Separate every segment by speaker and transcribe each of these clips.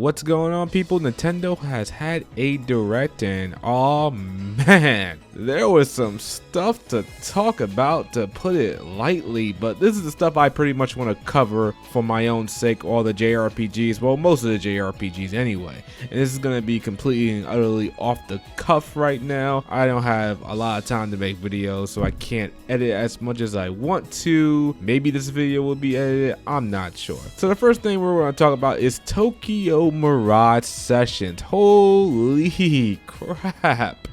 Speaker 1: What's going on, people? Nintendo has had a direct, and oh man, there was some stuff to talk about, to put it lightly, but this is the stuff I pretty much want to cover for my own sake, all the JRPGs, well, most of the JRPGs anyway. And this is going to be completely and utterly off the cuff right now. I don't have a lot of time to make videos, so I can't edit as much as I want to. Maybe this video will be edited, I'm not sure. So the first thing we're going to talk about is Tokyo Mirage Sessions. Holy crap.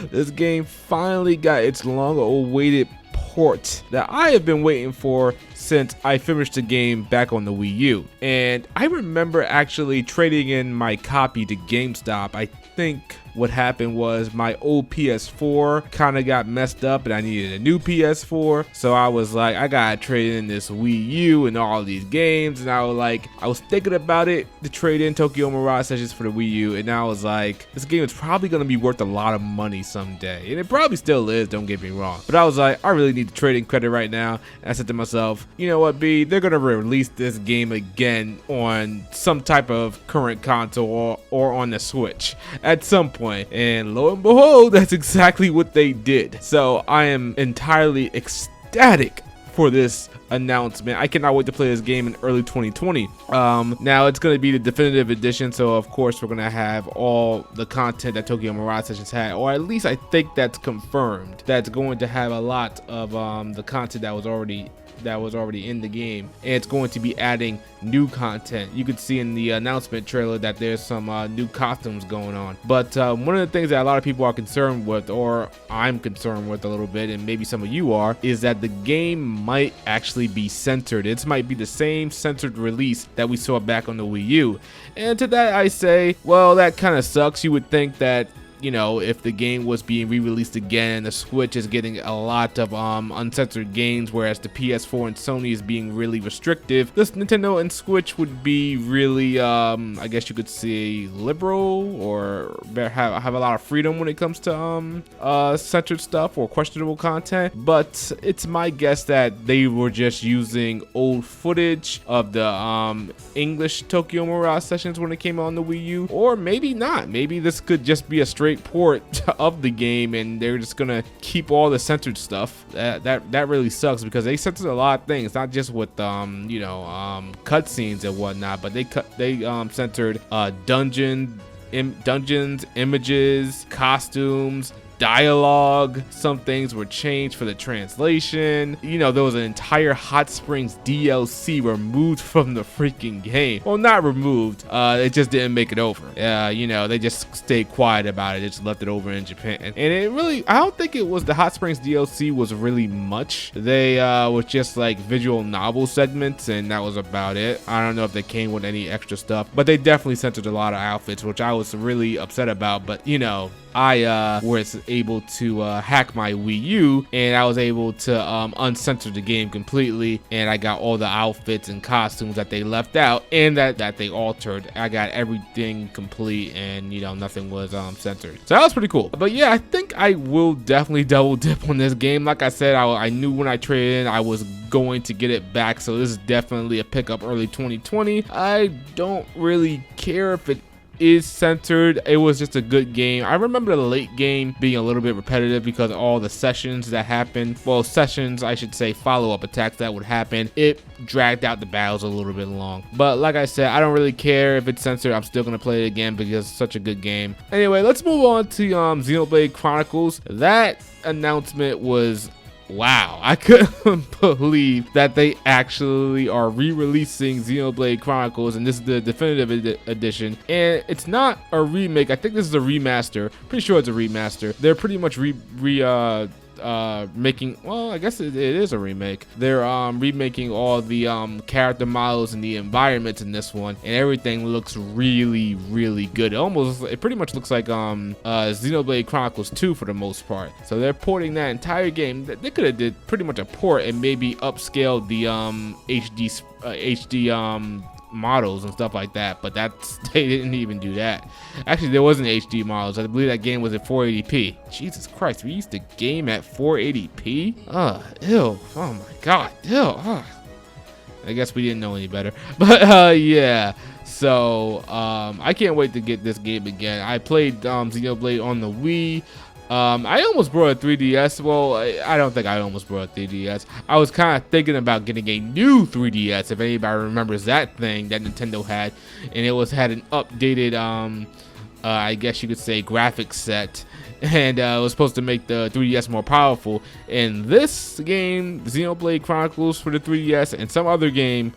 Speaker 1: This game finally got its long-awaited port that I have been waiting for since I finished the game back on the Wii U. And I remember actually trading in my copy to GameStop. I think what happened was my old PS4 kind of got messed up and I needed a new PS4. So I was like, I gotta trade in this Wii U and all these games. And I was thinking about it to trade in Tokyo Mirage Sessions for the Wii U. And I was like, this game is probably gonna be worth a lot of money someday. And it probably still is, don't get me wrong. But I was like, I really need the trading credit right now. And I said to myself, you know what, B, they're gonna release this game again on some type of current console or on the Switch at some point. And lo and behold, that's exactly what they did. So I am entirely ecstatic for this announcement. I cannot wait to play this game in early 2020. Now it's going to be the definitive edition, so of course we're going to have all the content that Tokyo Mirage Sessions had, or at least I think that's confirmed. That's going to have a lot of the content that was already in the game, and it's going to be adding new content. You could see in the announcement trailer that there's some new costumes going on. But one of the things that a lot of people are concerned with, or I'm concerned with a little bit, and maybe some of you are, is that the game might actually be censored. It might be the same censored release that we saw back on the Wii U. And to that I say, well, that kind of sucks. You would think that, you know, if the game was being re-released again and the Switch is getting a lot of uncensored games, whereas the PS4 and Sony is being really restrictive, this Nintendo and Switch would be really, I guess you could say, liberal, or have a lot of freedom when it comes to censored stuff or questionable content. But it's my guess that they were just using old footage of the English Tokyo Mirage Sessions when it came out on the Wii U, or maybe not. Maybe this could just be a straight port of the game and they're just gonna keep all the censored stuff. That really sucks, because they censored a lot of things, not just with cutscenes and whatnot, but they censored dungeons, images, costumes, dialogue. Some things were changed for the translation. You know, there was an entire Hot Springs DLC removed from the freaking game. Well, not removed, it just didn't make it over. You know, they just stayed quiet about it. They just left it over in Japan. And it really, I don't think it was the Hot Springs DLC was really much. They was just like visual novel segments, and that was about it. I don't know if they came with any extra stuff, but they definitely censored a lot of outfits, which I was really upset about. But you know, I was able to hack my Wii U, and I was able to uncensor the game completely, and I got all the outfits and costumes that they left out and that they altered. I got everything complete, and you know, nothing was censored. So that was pretty cool. But yeah, I think I will definitely double dip on this game. Like I said, I knew when I traded in I was going to get it back, so this is definitely a pickup early 2020. I don't really care if it is censored. It was just a good game. I remember the late game being a little bit repetitive because of all the sessions that happened. Well, sessions, I should say, follow-up attacks that would happen. It dragged out the battles a little bit long. But like I said, I don't really care if it's censored. I'm still gonna play it again because it's such a good game. Anyway, let's move on to Xenoblade Chronicles. That announcement was, wow, I couldn't believe that they actually are re-releasing Xenoblade Chronicles, and this is the definitive edition. And it's not a remake. I think this is a remaster. Pretty sure it's a remaster. They're pretty much making, well, I guess it is a remake. They're remaking all the character models and the environments in this one, and everything looks really, really good. It pretty much looks like Xenoblade Chronicles 2 for the most part. So they're porting that entire game. They could have did pretty much a port and maybe upscaled the HD models and stuff like that, but they didn't even do that. Actually, there wasn't HD models. I believe that game was at 480p. Jesus Christ, we used to game at 480p? Ew. Oh my god, ew. I guess we didn't know any better. But yeah, So I can't wait to get this game again. I played Xenoblade on the Wii. I almost brought a 3DS. Well, I don't think I almost brought a 3DS. I was kind of thinking about getting a new 3DS, if anybody remembers that thing that Nintendo had, and it had an updated, I guess you could say, graphics set, and it was supposed to make the 3DS more powerful. And this game, Xenoblade Chronicles for the 3DS, and some other game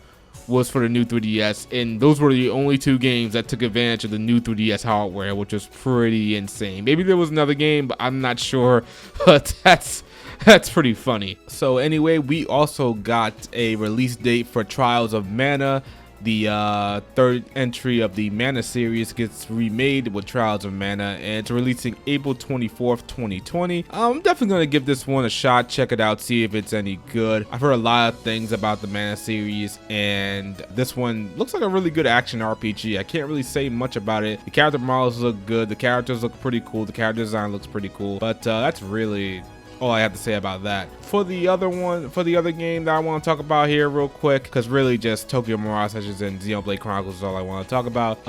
Speaker 1: was for the new 3DS, and those were the only two games that took advantage of the new 3DS hardware, which was pretty insane. Maybe there was another game, but I'm not sure. But that's pretty funny. So anyway, we also got a release date for Trials of Mana. The third entry of the Mana series gets remade with Trials of Mana, and it's releasing April 24th, 2020. I'm definitely going to give this one a shot, check it out, see if it's any good. I've heard a lot of things about the Mana series, and this one looks like a really good action RPG. I can't really say much about it. The character models look good, the characters look pretty cool, the character design looks pretty cool, but that's really all I have to say about that. For the other game that I want to talk about here real quick, because really just Tokyo Mirage Sessions and Xenoblade Chronicles is all I want to talk about.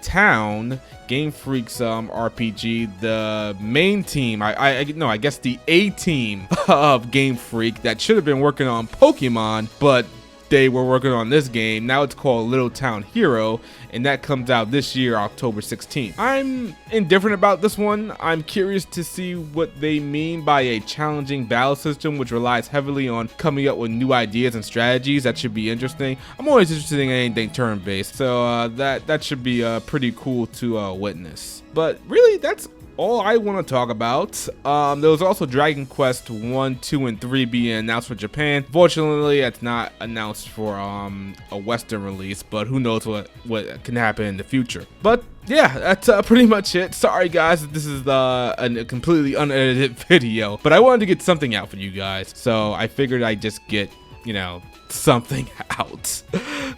Speaker 1: Town, Game Freak's RPG, the main team, I guess the A team of Game Freak that should have been working on Pokemon, but they were working on this game. Now it's called Little Town Hero, and that comes out this year, October 16th. I'm indifferent about this one. I'm curious to see what they mean by a challenging battle system, which relies heavily on coming up with new ideas and strategies. That should be interesting. I'm always interested in anything turn-based, so that should be pretty cool to witness. But really, that's all I want to talk about. There was also Dragon Quest 1, 2, and 3 being announced for Japan. Fortunately, it's not announced for a Western release, but who knows what can happen in the future. But yeah, that's pretty much it. Sorry guys, this is a completely unedited video, but I wanted to get something out for you guys, so I figured I'd just get, you know, something out.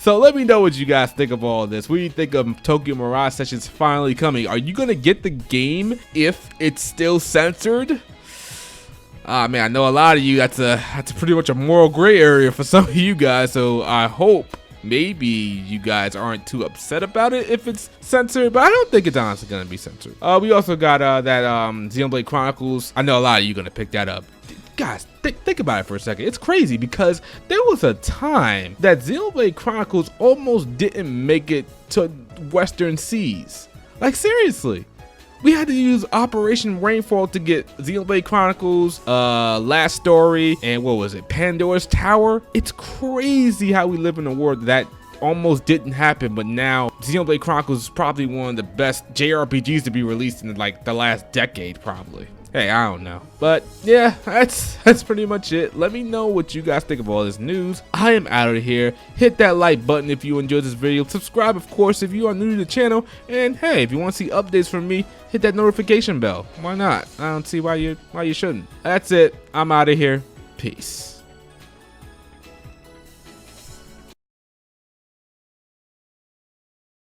Speaker 1: So let me know what you guys think of all of this. What do you think of Tokyo Mirage Sessions finally coming? Are you gonna get the game if it's still censored? Man, I know a lot of you, that's pretty much a moral gray area for some of you guys, so I hope maybe you guys aren't too upset about it if it's censored, but I don't think it's honestly gonna be censored. We also got that Xenoblade Chronicles. I know a lot of you gonna pick that up. Guys, think about it for a second. It's crazy because there was a time that Xenoblade Chronicles almost didn't make it to Western seas. Like seriously, we had to use Operation Rainfall to get Xenoblade Chronicles, Last Story, and what was it, Pandora's Tower. It's crazy how we live in a world that almost didn't happen, but now Xenoblade Chronicles is probably one of the best JRPGs to be released in like the last decade probably. Hey, I don't know. But yeah, that's pretty much it. Let me know what you guys think of all this news. I am out of here. Hit that like button if you enjoyed this video. Subscribe, of course, if you are new to the channel. And hey, if you want to see updates from me, hit that notification bell. Why not? I don't see why you shouldn't. That's it. I'm out of here. Peace.